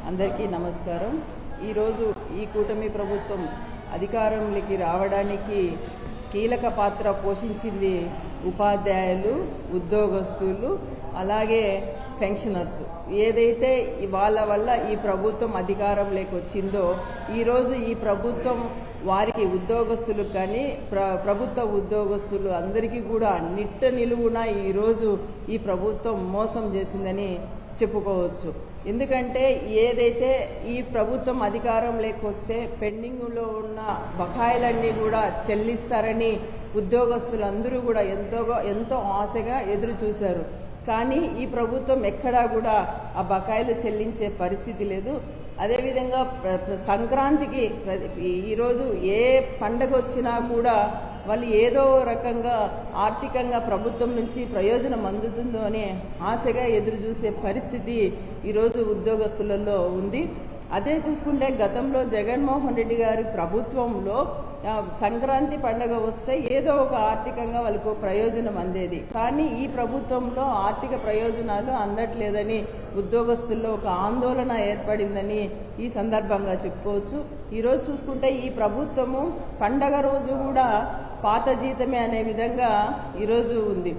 అందరికీ నమస్కారం. ఈరోజు ఈ కూటమి ప్రభుత్వం అధికారంలోకి రావడానికి కీలక పాత్ర పోషించింది ఉపాధ్యాయులు, ఉద్యోగస్తులు, అలాగే పెన్షనర్స్. ఏదైతే వాళ్ళ వల్ల ఈ ప్రభుత్వం అధికారంలోకి వచ్చిందో ఈరోజు ఈ ప్రభుత్వం వారికి ఉద్యోగస్తులకు కానీ ప్రభుత్వ ఉద్యోగస్తులు అందరికీ కూడా నిట్ట నిలువున ఈరోజు ఈ ప్రభుత్వం మోసం చేసిందని చెప్పుకోవచ్చు. ఎందుకంటే ఏదైతే ఈ ప్రభుత్వం అధికారంలోకి వస్తే పెండింగ్లో ఉన్న బకాయిలన్నీ కూడా చెల్లిస్తారని ఉద్యోగస్తులందరూ కూడా ఎంతో ఆశగా ఎదురు చూశారు. కానీ ఈ ప్రభుత్వం ఎక్కడా కూడా ఆ బకాయిలు చెల్లించే పరిస్థితి లేదు. అదేవిధంగా సంక్రాంతికి ఈరోజు ఏ పండగ వచ్చినా కూడా వాళ్ళు ఏదో రకంగా ఆర్థికంగా ప్రభుత్వం నుంచి ప్రయోజనం అందుతుందో అనే ఆశగా ఎదురు చూసే పరిస్థితి ఈరోజు ఉద్యోగస్తులలో ఉంది. అదే చూసుకుంటే గతంలో జగన్మోహన్ రెడ్డి గారి ప్రభుత్వంలో సంక్రాంతి పండుగ వస్తే ఏదో ఒక ఆర్థికంగా వాళ్ళకు ప్రయోజనం అందేది. కానీ ఈ ప్రభుత్వంలో ఆర్థిక ప్రయోజనాలు అందట్లేదని ఉద్యోగస్తుల్లో ఒక ఆందోళన ఏర్పడిందని ఈ సందర్భంగా చెప్పుకోవచ్చు. ఈరోజు చూసుకుంటే ఈ ప్రభుత్వము పండగ రోజు కూడా పాత జీతమే అనే విధంగా ఈరోజు ఉంది.